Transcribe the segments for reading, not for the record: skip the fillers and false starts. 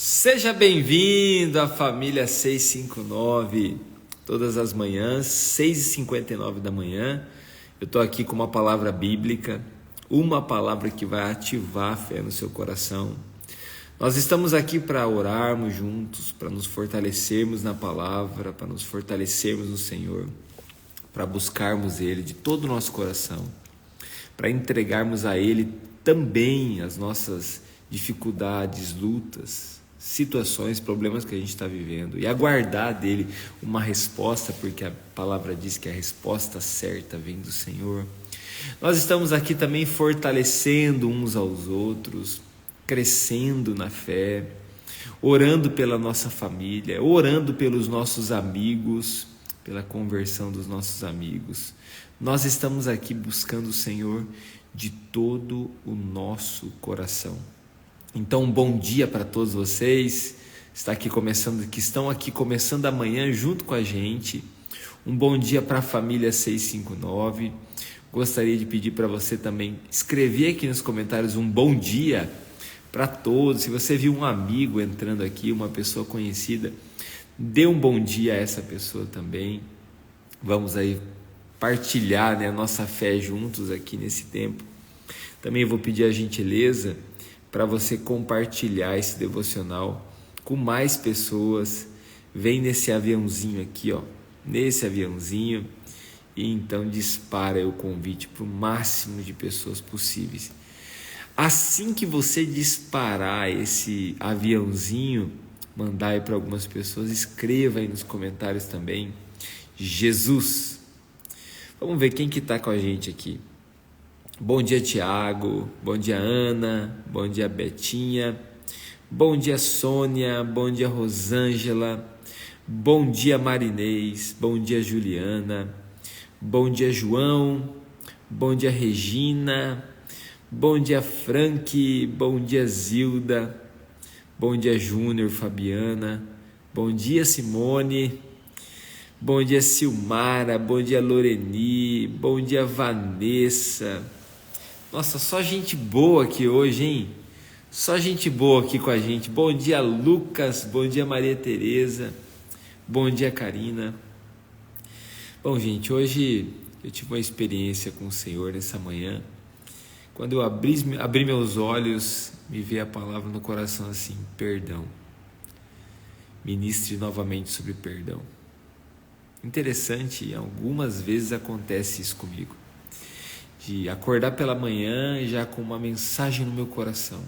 Seja bem-vindo à família 659. Todas as manhãs, 6h59 da manhã, eu estou aqui com uma palavra bíblica, uma palavra que vai ativar a fé no seu coração. Nós estamos aqui para orarmos juntos, para nos fortalecermos na palavra, para nos fortalecermos no Senhor, para buscarmos Ele de todo o nosso coração, para entregarmos a Ele também as nossas dificuldades, lutas, situações, problemas que a gente está vivendo e aguardar dele uma resposta, porque a palavra diz que a resposta certa vem do Senhor. Nós estamos aqui também fortalecendo uns aos outros, crescendo na fé, orando pela nossa família, orando pelos nossos amigos, pela conversão dos nossos amigos. Nós estamos aqui buscando o Senhor de todo o nosso coração. Então, um bom dia para todos vocês que estão aqui começando amanhã junto com a gente. Um bom dia para a família 659. Gostaria de pedir para você também escrever aqui nos comentários um bom dia para todos. Se você viu um amigo entrando aqui, uma pessoa conhecida, dê um bom dia a essa pessoa também. Vamos aí partilhar, a nossa fé juntos aqui nesse tempo. Também vou pedir a gentileza para você compartilhar esse devocional com mais pessoas. Vem nesse aviãozinho aqui, nesse aviãozinho, e então dispara o convite para o máximo de pessoas possíveis. Assim que você disparar esse aviãozinho, mandar aí para algumas pessoas, escreva aí nos comentários também, Jesus. Vamos ver quem que está com a gente aqui. Bom dia, Tiago. Bom dia, Ana. Bom dia, Betinha. Bom dia, Sônia. Bom dia, Rosângela. Bom dia, Marinês. Bom dia, Juliana. Bom dia, João. Bom dia, Regina. Bom dia, Frank. Bom dia, Zilda. Bom dia, Júnior, Fabiana. Bom dia, Simone. Bom dia, Silmara. Bom dia, Loreni. Bom dia, Vanessa. Nossa, só gente boa aqui hoje, hein? Só gente boa aqui com a gente. Bom dia, Lucas. Bom dia, Maria Tereza. Bom dia, Karina. Bom, gente, hoje eu tive uma experiência com o Senhor nessa manhã. Quando eu abri meus olhos, me veio a palavra no coração assim: perdão. Ministre novamente sobre perdão. Interessante, algumas vezes acontece isso comigo, de acordar pela manhã já com uma mensagem no meu coração.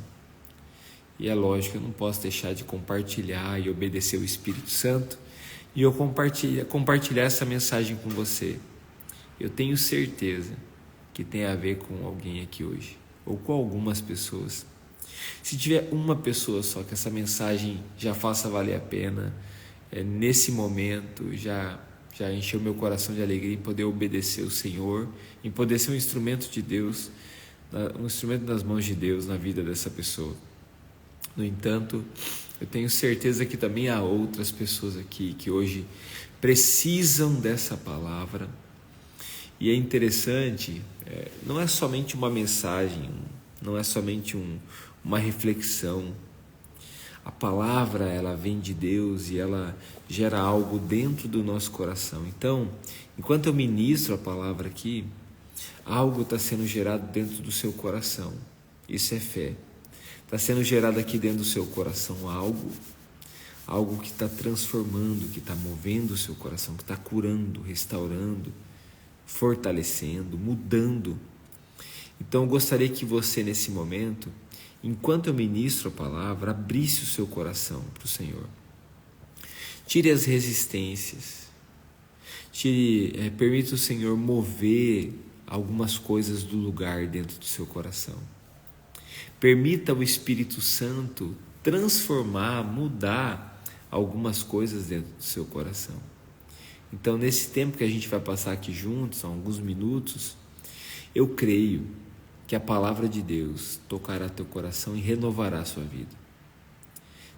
E é lógico, eu não posso deixar de compartilhar e obedecer o Espírito Santo, e eu compartilhar essa mensagem com você. Eu tenho certeza que tem a ver com alguém aqui hoje, ou com algumas pessoas. Se tiver uma pessoa só que essa mensagem já faça valer a pena, nesse momento já encheu meu coração de alegria em poder obedecer o Senhor, em poder ser um instrumento de Deus, um instrumento nas mãos de Deus na vida dessa pessoa. No entanto, eu tenho certeza que também há outras pessoas aqui que hoje precisam dessa palavra. E é interessante, não é somente uma mensagem, não é somente uma reflexão. A palavra, ela vem de Deus e ela gera algo dentro do nosso coração. Então, enquanto eu ministro a palavra aqui, algo está sendo gerado dentro do seu coração. Isso é fé. Está sendo gerado aqui dentro do seu coração algo que está transformando, que está movendo o seu coração, que está curando, restaurando, fortalecendo, mudando. Então, eu gostaria que você, nesse momento, enquanto eu ministro a palavra, abrisse o seu coração para o Senhor. Tire as resistências. Permita o Senhor mover algumas coisas do lugar dentro do seu coração. Permita o Espírito Santo transformar, mudar algumas coisas dentro do seu coração. Então, nesse tempo que a gente vai passar aqui juntos, são alguns minutos, eu creio que a palavra de Deus tocará teu coração e renovará a sua vida.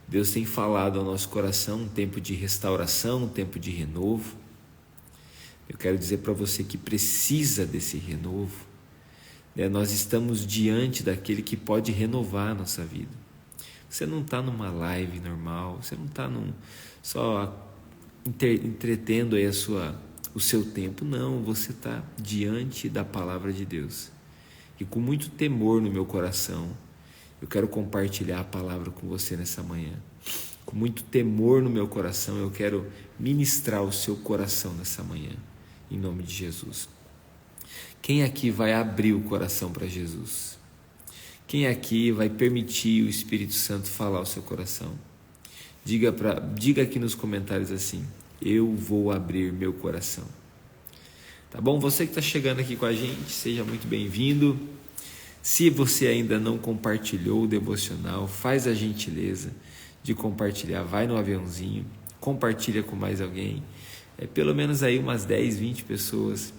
Deus tem falado ao nosso coração um tempo de restauração, um tempo de renovo. Eu quero dizer para você que precisa desse renovo. Nós estamos diante daquele que pode renovar a nossa vida. Você não está numa live normal, você não está só entretendo aí o seu tempo, não, você está diante da palavra de Deus. E com muito temor no meu coração, eu quero compartilhar a palavra com você nessa manhã. Com muito temor no meu coração, eu quero ministrar o seu coração nessa manhã, em nome de Jesus. Quem aqui vai abrir o coração para Jesus? Quem aqui vai permitir o Espírito Santo falar ao seu coração? Diga aqui nos comentários assim: eu vou abrir meu coração. Tá bom? Você que está chegando aqui com a gente, seja muito bem-vindo. Se você ainda não compartilhou o devocional, faz a gentileza de compartilhar. Vai no aviãozinho, compartilha com mais alguém. Pelo menos aí umas 10, 20 pessoas.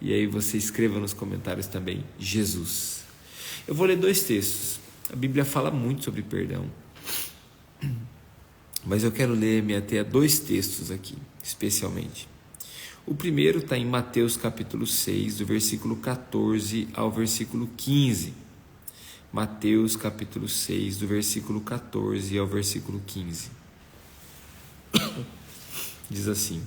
E aí você escreva nos comentários também, Jesus. Eu vou ler 2 textos. A Bíblia fala muito sobre perdão. Mas eu quero me ater a 2 textos aqui, especialmente. O primeiro está em Mateus capítulo 6, do versículo 14 ao versículo 15. Mateus capítulo 6, do versículo 14 ao versículo 15. Diz assim: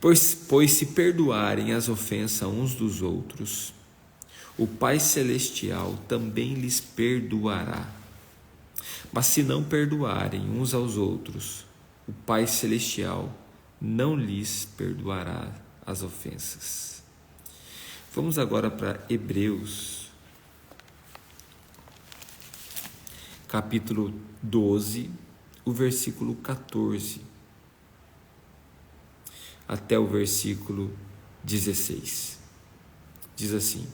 Pois se perdoarem as ofensas uns dos outros, o Pai Celestial também lhes perdoará. Mas se não perdoarem uns aos outros, o Pai Celestial não lhes perdoará as ofensas. Vamos agora para Hebreus, capítulo 12, o versículo 14, até o versículo 16. Diz assim: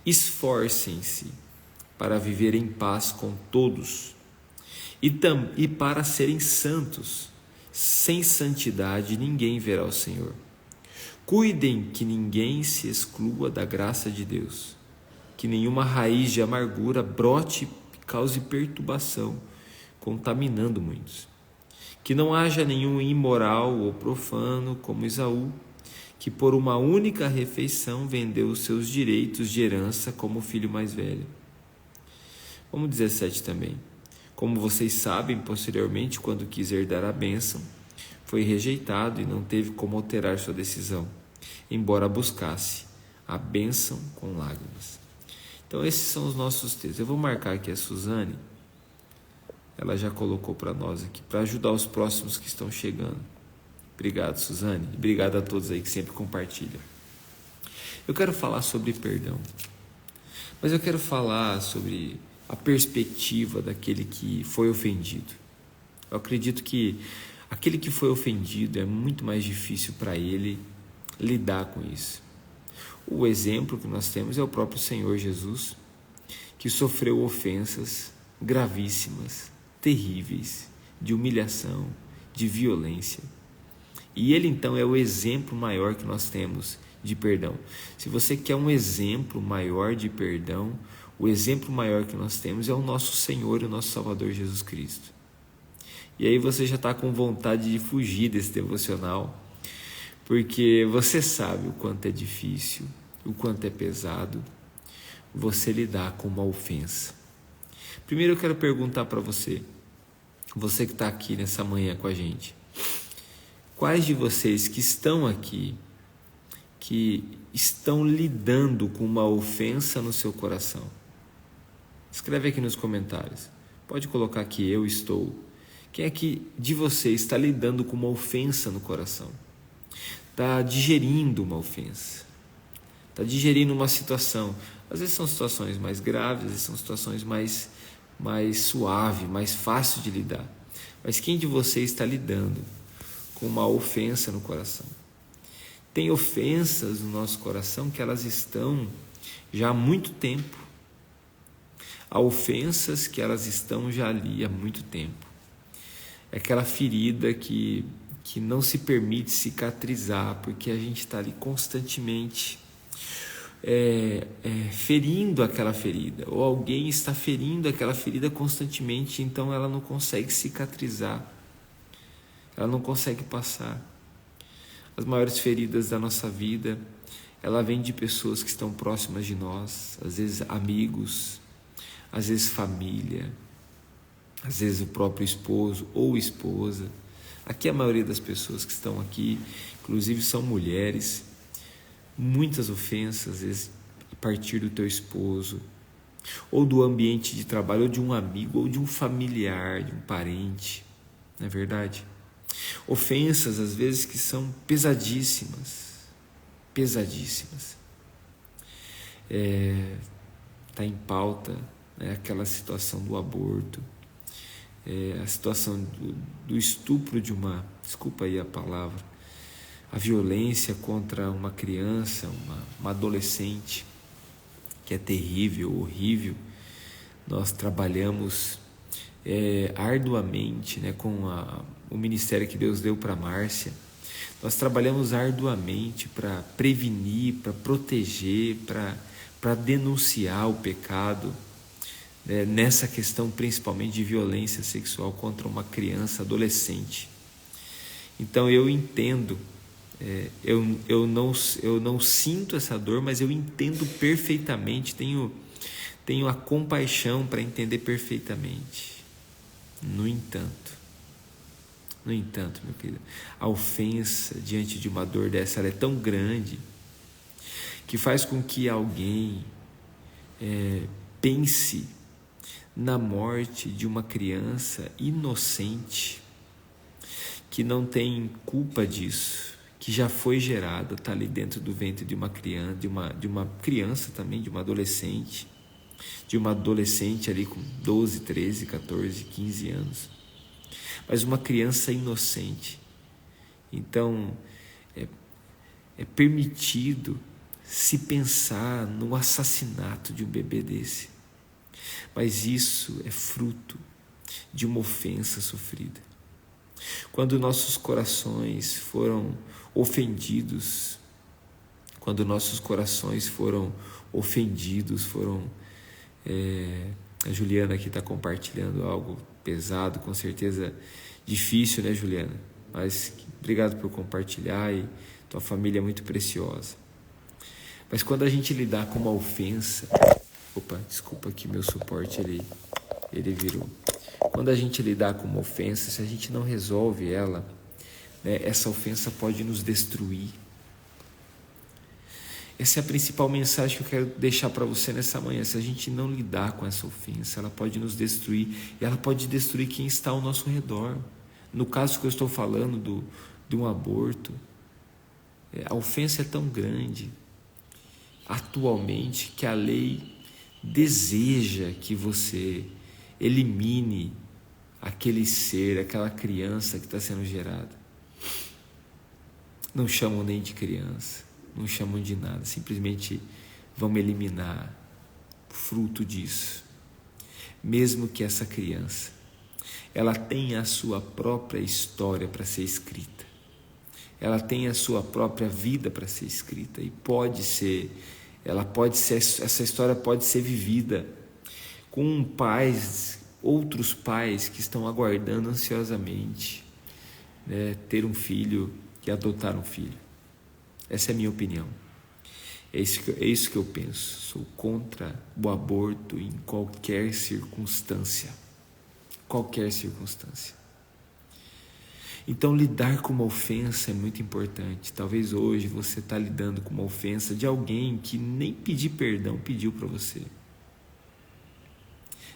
Esforcem-se para viver em paz com todos e para serem santos. Sem santidade ninguém verá o Senhor. Cuidem que ninguém se exclua da graça de Deus, que nenhuma raiz de amargura brote e cause perturbação, contaminando muitos. Que não haja nenhum imoral ou profano como Esaú, que por uma única refeição vendeu os seus direitos de herança como filho mais velho. Vamos 17 também. Como vocês sabem, posteriormente, quando quis herdar a bênção, foi rejeitado e não teve como alterar sua decisão, embora buscasse a bênção com lágrimas. Então esses são os nossos textos. Eu vou marcar aqui a Suzane, ela já colocou para nós aqui, para ajudar os próximos que estão chegando. Obrigado, Suzane. Obrigado a todos aí que sempre compartilham. Eu quero falar sobre perdão, mas eu quero falar sobre a perspectiva daquele que foi ofendido. Eu acredito que aquele que foi ofendido é muito mais difícil para ele lidar com isso. O exemplo que nós temos é o próprio Senhor Jesus, que sofreu ofensas gravíssimas, terríveis, de humilhação, de violência. E ele então é o exemplo maior que nós temos de perdão. Se você quer um exemplo maior de perdão, o exemplo maior que nós temos é o nosso Senhor e o nosso Salvador Jesus Cristo. E aí você já está com vontade de fugir desse devocional, porque você sabe o quanto é difícil, o quanto é pesado você lidar com uma ofensa. Primeiro eu quero perguntar para você que está aqui nessa manhã com a gente, quais de vocês que estão aqui, que estão lidando com uma ofensa no seu coração? Escreve aqui nos comentários. Pode colocar que eu estou. Quem aqui de vocês está lidando com uma ofensa no coração? Está digerindo uma ofensa? Está digerindo uma situação? Às vezes são situações mais graves, às vezes são situações mais suaves, mais fáceis de lidar. Mas quem de vocês está lidando com uma ofensa no coração? Tem ofensas no nosso coração que elas estão já há muito tempo. Há ofensas que elas estão já ali há muito tempo. É aquela ferida que não se permite cicatrizar, porque a gente está ali constantemente ferindo aquela ferida, ou alguém está ferindo aquela ferida constantemente, então ela não consegue cicatrizar, ela não consegue passar. As maiores feridas da nossa vida, ela vem de pessoas que estão próximas de nós, às vezes amigos, às vezes família, às vezes o próprio esposo ou esposa. Aqui a maioria das pessoas que estão aqui, inclusive, são mulheres. Muitas ofensas, às vezes, a partir do teu esposo, ou do ambiente de trabalho, ou de um amigo, ou de um familiar, de um parente, não é verdade? Ofensas, às vezes, que são pesadíssimas, pesadíssimas. Está em pauta, né, aquela situação do aborto, a situação do estupro de uma, desculpa aí a palavra, a violência contra uma criança, uma adolescente, que é terrível, horrível. Nós trabalhamos arduamente, né, com o ministério que Deus deu para a Márcia. Nós trabalhamos arduamente para prevenir, para proteger, para denunciar o pecado, né, nessa questão principalmente de violência sexual contra uma criança, adolescente. Então eu entendo, eu não sinto essa dor, mas eu entendo perfeitamente, tenho a compaixão para entender perfeitamente. No entanto, meu querido, a ofensa diante de uma dor dessa, ela é tão grande que faz com que alguém pense na morte de uma criança inocente, que não tem culpa disso, que já foi gerada, está ali dentro do ventre de uma criança, de uma criança também, de uma adolescente ali com 12, 13, 14, 15 anos, mas uma criança inocente. Então é permitido se pensar no assassinato de um bebê desse, mas isso é fruto de uma ofensa sofrida. Quando nossos corações foram ofendidos, a Juliana aqui está compartilhando algo pesado, com certeza difícil, né, Juliana? Mas obrigado por compartilhar, e tua família é muito preciosa. Mas quando a gente lidar com uma ofensa, desculpa que meu suporte ele virou. Quando a gente lidar com uma ofensa, se a gente não resolve ela, né, essa ofensa pode nos destruir. Essa é a principal mensagem que eu quero deixar para você nessa manhã. Se a gente não lidar com essa ofensa, ela pode nos destruir, e ela pode destruir quem está ao nosso redor. No caso que eu estou falando de um aborto, a ofensa é tão grande atualmente que a lei deseja que você elimine aquele ser, aquela criança que está sendo gerada. Não chamam nem de criança, não chamam de nada, simplesmente vão eliminar fruto disso. Mesmo que essa criança, ela tenha a sua própria história para ser escrita, ela tem a sua própria vida para ser escrita, e essa história pode ser vivida com outros pais que estão aguardando ansiosamente, né, ter um filho, e adotar um filho. Essa é a minha opinião. É isso que eu penso. Sou contra o aborto em qualquer circunstância. Qualquer circunstância. Então, lidar com uma ofensa é muito importante. Talvez hoje você está lidando com uma ofensa de alguém que nem pedir perdão pediu para você.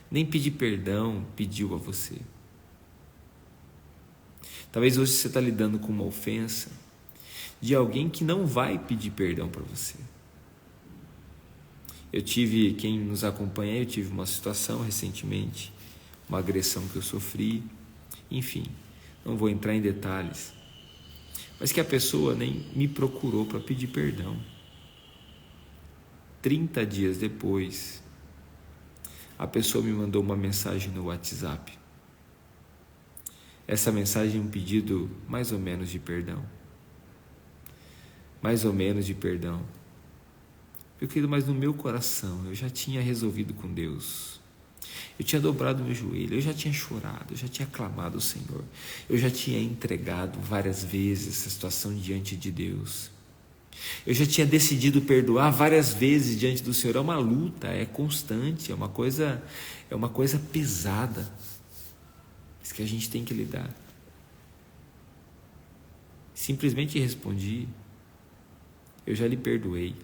Nem pedir perdão pediu a você. Talvez hoje você está lidando com uma ofensa de alguém que não vai pedir perdão para você. Quem nos acompanha, eu tive uma situação recentemente, uma agressão que eu sofri, enfim, não vou entrar em detalhes, mas que a pessoa nem me procurou para pedir perdão. 30 dias depois, a pessoa me mandou uma mensagem no WhatsApp. Essa mensagem é um pedido mais ou menos de perdão. Mais ou menos de perdão. Meu querido, mas no meu coração eu já tinha resolvido com Deus. Eu tinha dobrado meu joelho, eu já tinha chorado, eu já tinha clamado ao Senhor. Eu já tinha entregado várias vezes essa situação diante de Deus. Eu já tinha decidido perdoar várias vezes diante do Senhor. É uma luta, é constante, é uma coisa pesada. Isso que a gente tem que lidar. Simplesmente respondi: eu já lhe perdoei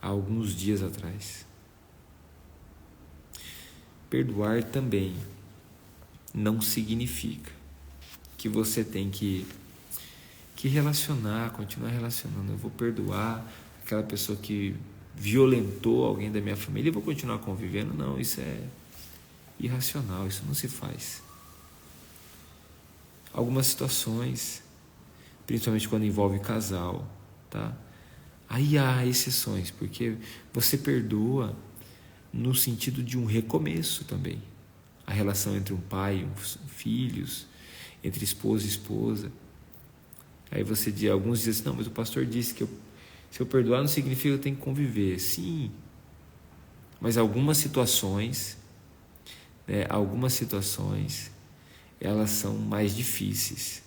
há alguns dias atrás. Perdoar também não significa que você tem que relacionar, continuar relacionando. Eu vou perdoar aquela pessoa que violentou alguém da minha família e vou continuar convivendo. Não, isso é irracional, isso não se faz. Algumas situações, principalmente quando envolve casal, tá? Aí há exceções, porque você perdoa no sentido de um recomeço também. A relação entre um pai e filhos, entre esposo e esposa. Aí você diz, alguns dizem assim, não, mas o pastor disse que se eu perdoar não significa que eu tenho que conviver. Sim, mas algumas situações, elas são mais difíceis.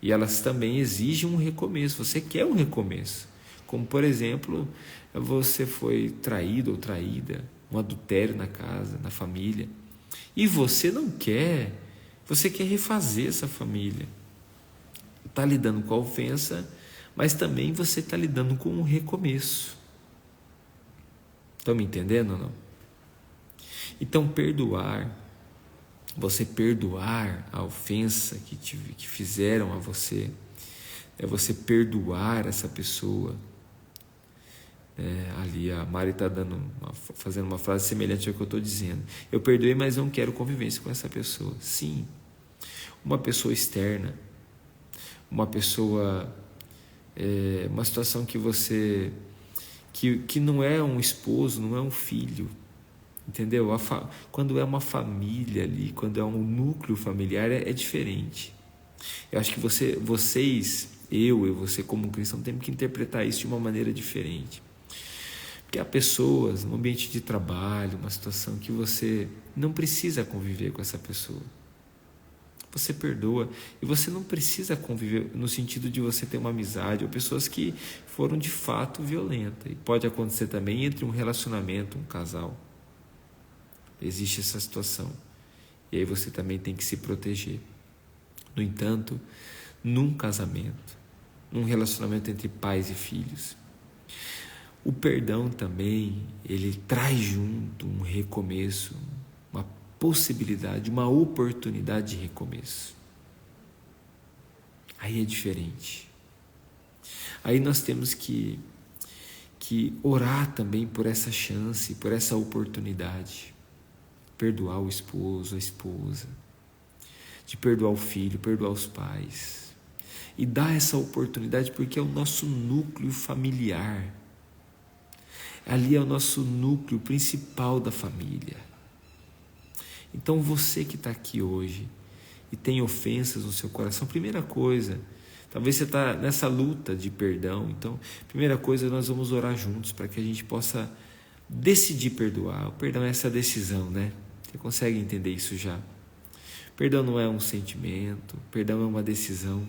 E elas também exigem um recomeço. Você quer um recomeço. Como, por exemplo, você foi traído ou traída, um adultério na casa, na família. E você não quer, você quer refazer essa família. Está lidando com a ofensa, mas também você está lidando com um recomeço. Estão me entendendo ou não? Então, você perdoar a ofensa que fizeram a você, é você perdoar essa pessoa. Ali a Mari está fazendo uma frase semelhante ao que eu estou dizendo. Eu perdoei, mas não quero convivência com essa pessoa. Sim, uma pessoa externa, uma pessoa, uma situação que você, que não é um esposo, não é um filho, entendeu? Quando é uma família ali, quando é um núcleo familiar, é diferente. Eu acho que vocês, eu e você como cristão, temos que interpretar isso de uma maneira diferente. Porque há pessoas no ambiente de trabalho, uma situação que você não precisa conviver com essa pessoa. Você perdoa e você não precisa conviver no sentido de você ter uma amizade ou pessoas que foram de fato violentas. E pode acontecer também entre um relacionamento, um casal. Existe essa situação. E aí você também tem que se proteger. No entanto, num casamento, num relacionamento entre pais e filhos, o perdão também, ele traz junto um recomeço, uma possibilidade, uma oportunidade de recomeço. Aí é diferente. Aí nós temos que orar também por essa chance, por essa oportunidade. Perdoar o esposo, a esposa, de perdoar o filho, perdoar os pais. E dar essa oportunidade porque é o nosso núcleo familiar. Ali é o nosso núcleo principal da família. Então você que está aqui hoje e tem ofensas no seu coração, primeira coisa, talvez você está nessa luta de perdão, então primeira coisa nós vamos orar juntos para que a gente possa decidir perdoar. O perdão é essa decisão, né? Você consegue entender isso já? Perdão não é um sentimento, perdão é uma decisão.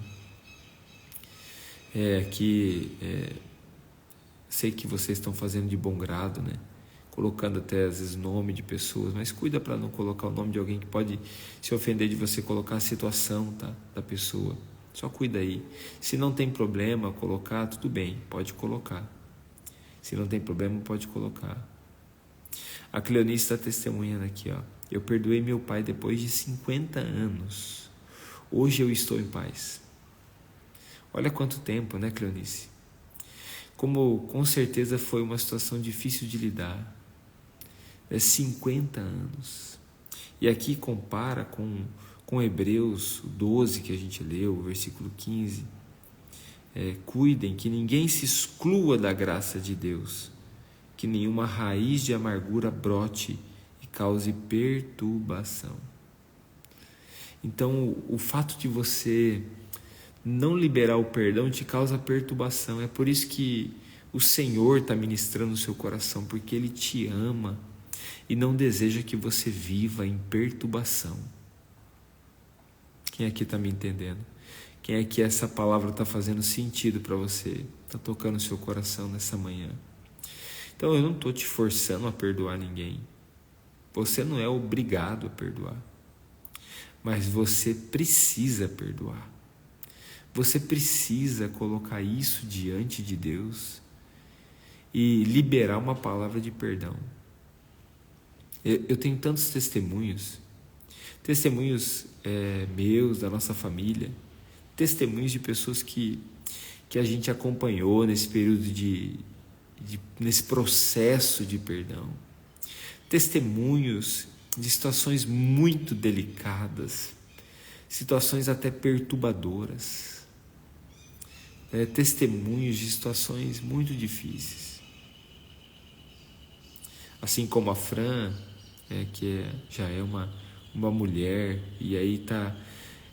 Sei que vocês estão fazendo de bom grado, né? Colocando até às vezes nome de pessoas, mas cuida para não colocar o nome de alguém que pode se ofender de você colocar a situação, tá, da pessoa. Só cuida aí. Se não tem problema colocar, tudo bem, pode colocar. Se não tem problema, pode colocar. A Cleonice está testemunhando aqui, ó. Eu perdoei meu pai depois de 50 anos. Hoje eu estou em paz. Olha quanto tempo, né, Cleonice? Como com certeza foi uma situação difícil de lidar. 50 anos. E aqui compara com Hebreus 12 que a gente leu, o versículo 15. Cuidem que ninguém se exclua da graça de Deus, que nenhuma raiz de amargura brote e cause perturbação. Então, o fato de você não liberar o perdão te causa perturbação. É por isso que o Senhor está ministrando o seu coração, porque Ele te ama e não deseja que você viva em perturbação. Quem aqui está me entendendo? Quem é que essa palavra está fazendo sentido para você? Está tocando o seu coração nessa manhã? Então eu não estou te forçando a perdoar ninguém. Você não é obrigado a perdoar. Mas você precisa perdoar. Você precisa colocar isso diante de Deus e liberar uma palavra de perdão. Eu tenho tantos testemunhos meus, da nossa família, testemunhos de pessoas que a gente acompanhou nesse período nesse processo de perdão, testemunhos de situações muito delicadas, situações até perturbadoras, testemunhos de situações muito difíceis. Assim como a Fran, que já é uma mulher, e aí está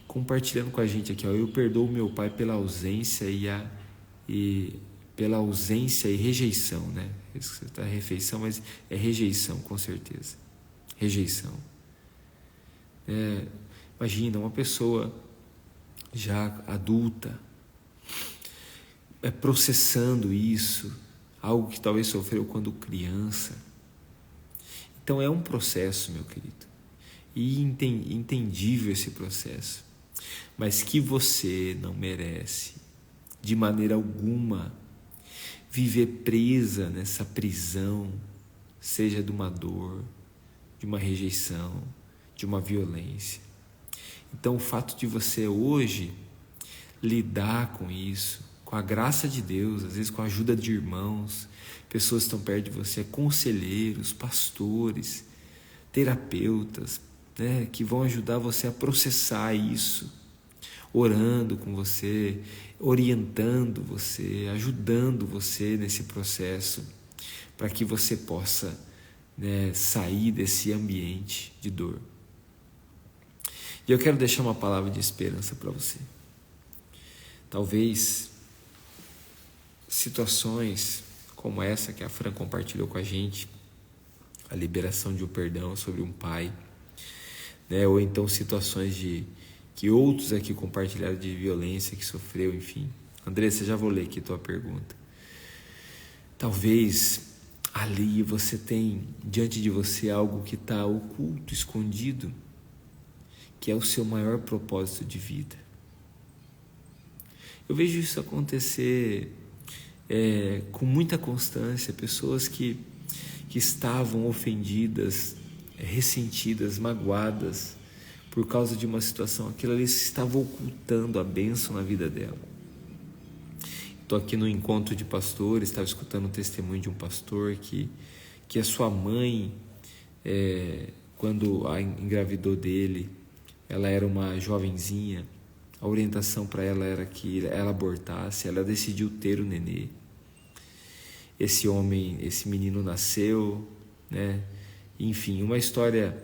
compartilhando com a gente aqui, eu perdoo meu pai pela ausência e rejeição, né? Isso está refeição, mas é rejeição, com certeza. Rejeição. Imagina uma pessoa já adulta processando isso, algo que talvez sofreu quando criança. Então é um processo, meu querido, e entendível esse processo, mas que você não merece de maneira alguma viver presa nessa prisão, seja de uma dor, de uma rejeição, de uma violência. Então o fato de você hoje lidar com isso, com a graça de Deus, às vezes com a ajuda de irmãos, pessoas que estão perto de você, conselheiros, pastores, terapeutas, né, que vão ajudar você a processar isso, orando com você, orientando você, ajudando você nesse processo, para que você possa, né, sair desse ambiente de dor. E eu quero deixar uma palavra de esperança para você. Talvez situações como essa que a Fran compartilhou com a gente, a liberação de um perdão sobre um pai, né? Ou então situações que outros aqui compartilharam de violência que sofreu, enfim. Andressa, já vou ler aqui tua pergunta. Talvez ali você tem diante de você algo que está oculto, escondido, que é o seu maior propósito de vida. Eu vejo isso acontecer com muita constância, pessoas que estavam ofendidas, ressentidas, magoadas por causa de uma situação, aquilo ali estava ocultando a bênção na vida dela. Estou aqui no encontro de pastores, estava escutando o testemunho de um pastor que a sua mãe, quando a engravidou dele, ela era uma jovenzinha, a orientação para ela era que ela abortasse, ela decidiu ter o nenê. Esse menino nasceu, né? Enfim, uma história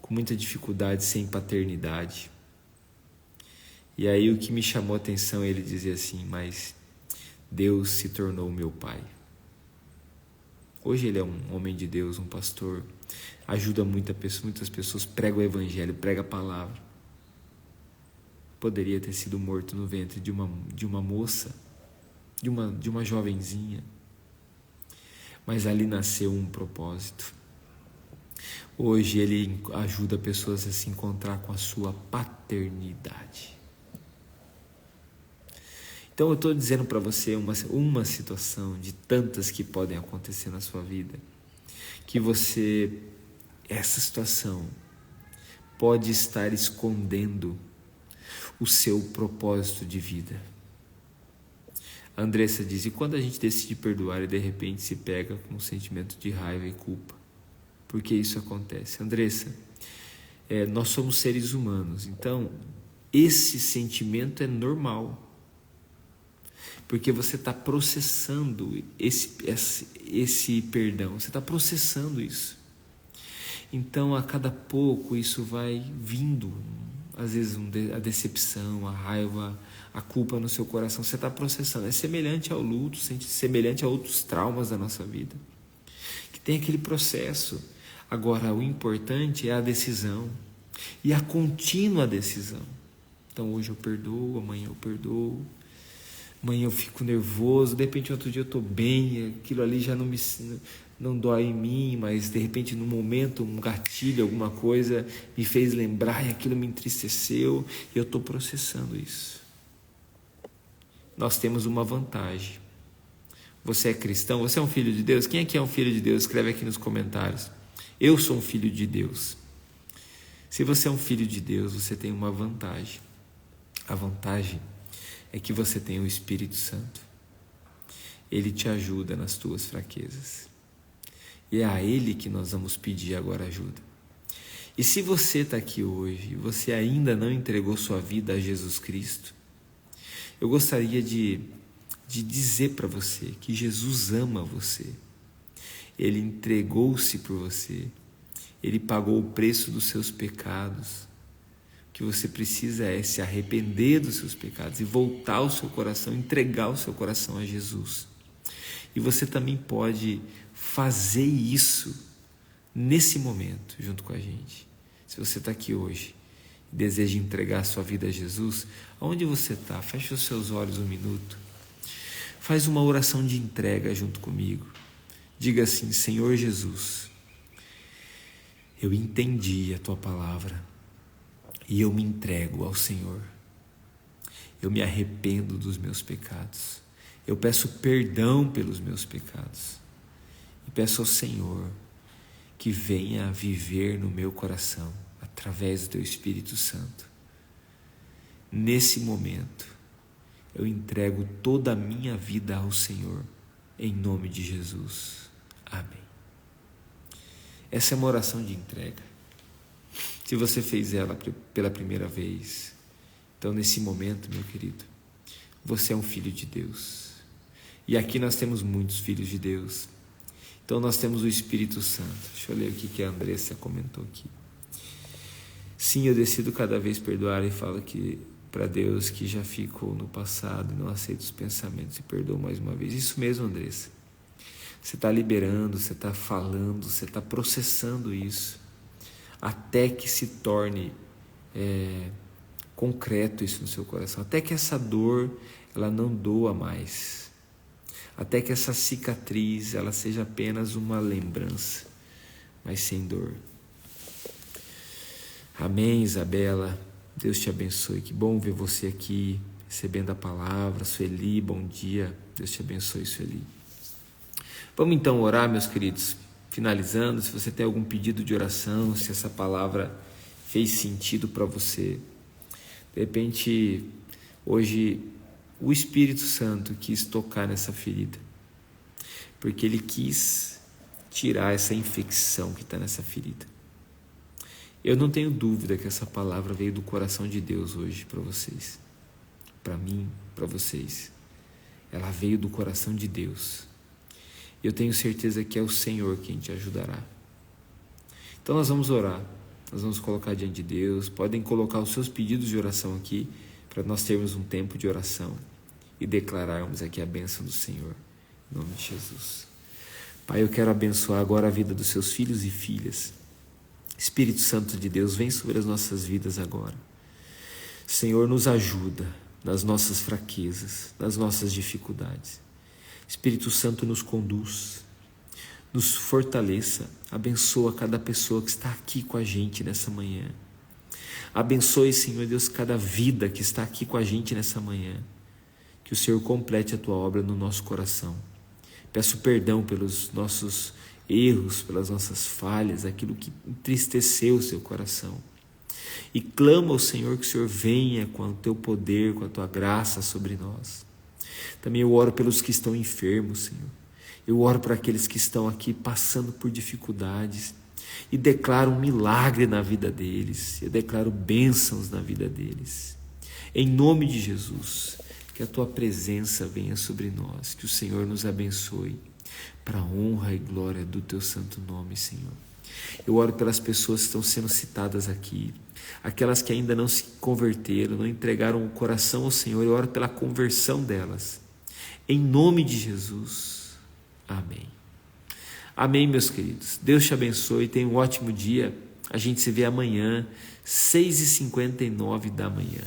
com muita dificuldade, sem paternidade. E aí o que me chamou a atenção, ele dizia assim, mas Deus se tornou meu pai. Hoje ele é um homem de Deus, um pastor, ajuda muitas pessoas, prega o evangelho, prega a palavra. Poderia ter sido morto no ventre de uma moça, de uma jovenzinha, mas ali nasceu um propósito. Hoje ele ajuda pessoas a se encontrar com a sua paternidade. Então eu estou dizendo para você uma situação de tantas que podem acontecer na sua vida, que essa situação pode estar escondendo o seu propósito de vida. A Andressa diz, e quando a gente decide perdoar e de repente se pega com um sentimento de raiva e culpa? Por que isso acontece? Andressa, nós somos seres humanos, então esse sentimento é normal, porque você está processando esse perdão, você está processando isso. Então a cada pouco isso vai vindo, às vezes a decepção, a raiva, a culpa no seu coração, você está processando. É semelhante ao luto, semelhante a outros traumas da nossa vida, que tem aquele processo. Agora, o importante é a decisão, e a contínua decisão Então hoje eu perdoo, amanhã eu perdoo, amanhã eu fico nervoso, de repente outro dia eu estou bem, aquilo ali já não dói em mim, mas de repente no momento um gatilho, alguma coisa me fez lembrar e aquilo me entristeceu e eu estou processando isso. Nós temos uma vantagem. Você é cristão? Você é um filho de Deus? Quem aqui é um filho de Deus? Escreve aqui nos comentários. Eu sou um filho de Deus. Se você é um filho de Deus, você tem uma vantagem. A vantagem é que você tem o Espírito Santo. Ele te ajuda nas tuas fraquezas. E é a Ele que nós vamos pedir agora ajuda. E se você está aqui hoje e você ainda não entregou sua vida a Jesus Cristo, eu gostaria de dizer para você que Jesus ama você. Ele entregou-se por você. Ele pagou o preço dos seus pecados. O que você precisa é se arrepender dos seus pecados e voltar o seu coração, entregar o seu coração a Jesus. E você também pode fazer isso nesse momento, junto com a gente. Se você está aqui hoje e deseja entregar a sua vida a Jesus, aonde você está? Feche os seus olhos um minuto. Faz uma oração de entrega junto comigo. Diga assim: Senhor Jesus, eu entendi a Tua palavra e eu me entrego ao Senhor. Eu me arrependo dos meus pecados. Eu peço perdão pelos meus pecados. E peço ao Senhor que venha viver no meu coração através do Teu Espírito Santo. Nesse momento, eu entrego toda a minha vida ao Senhor, em nome de Jesus. Amém. Essa é uma oração de entrega. Se você fez ela pela primeira vez, então nesse momento, meu querido, você é um filho de Deus. E aqui nós temos muitos filhos de Deus. Então nós temos o Espírito Santo. Deixa eu ler o que a Andressa comentou aqui. Sim, eu decido cada vez perdoar e falo que para Deus que já ficou no passado e não aceito os pensamentos e perdoo mais uma vez. Isso mesmo, Andressa. Você está liberando, você está falando, você está processando isso até que se torne concreto isso no seu coração, até que essa dor ela não doa mais, até que essa cicatriz ela seja apenas uma lembrança, mas sem dor. Amém, Isabela. Deus te abençoe. Que bom ver você aqui recebendo a palavra. Sueli, bom dia. Deus te abençoe, Sueli. Vamos então orar, meus queridos. Finalizando, se você tem algum pedido de oração, se essa palavra fez sentido para você. De repente, hoje, o Espírito Santo quis tocar nessa ferida, porque Ele quis tirar essa infecção que está nessa ferida. Eu não tenho dúvida que essa palavra veio do coração de Deus hoje para vocês. Para mim, para vocês. Ela veio do coração de Deus. Eu tenho certeza que é o Senhor quem te ajudará. Então nós vamos orar. Nós vamos colocar diante de Deus. Podem colocar os seus pedidos de oração aqui, para nós termos um tempo de oração e declararmos aqui a bênção do Senhor. Em nome de Jesus. Pai, eu quero abençoar agora a vida dos seus filhos e filhas. Espírito Santo de Deus, vem sobre as nossas vidas agora. Senhor, nos ajuda nas nossas fraquezas, nas nossas dificuldades. Espírito Santo, nos conduz, nos fortaleça, abençoa cada pessoa que está aqui com a gente nessa manhã. Abençoe, Senhor Deus, cada vida que está aqui com a gente nessa manhã. Que o Senhor complete a Tua obra no nosso coração. Peço perdão pelos nossos erros, pelas nossas falhas, aquilo que entristeceu o seu coração. E clamo ao Senhor que o Senhor venha com o Teu poder, com a Tua graça sobre nós. Também eu oro pelos que estão enfermos, Senhor. Eu oro para aqueles que estão aqui passando por dificuldades e declaro um milagre na vida deles. Eu declaro bênçãos na vida deles. Em nome de Jesus, que a Tua presença venha sobre nós, que o Senhor nos abençoe, para a honra e glória do Teu santo nome, Senhor. Eu oro pelas pessoas que estão sendo citadas aqui, aquelas que ainda não se converteram, não entregaram o coração ao Senhor. Eu oro pela conversão delas, em nome de Jesus. Amém. Amém, meus queridos. Deus te abençoe, tenha um ótimo dia. A gente se vê amanhã, 6h59 da manhã.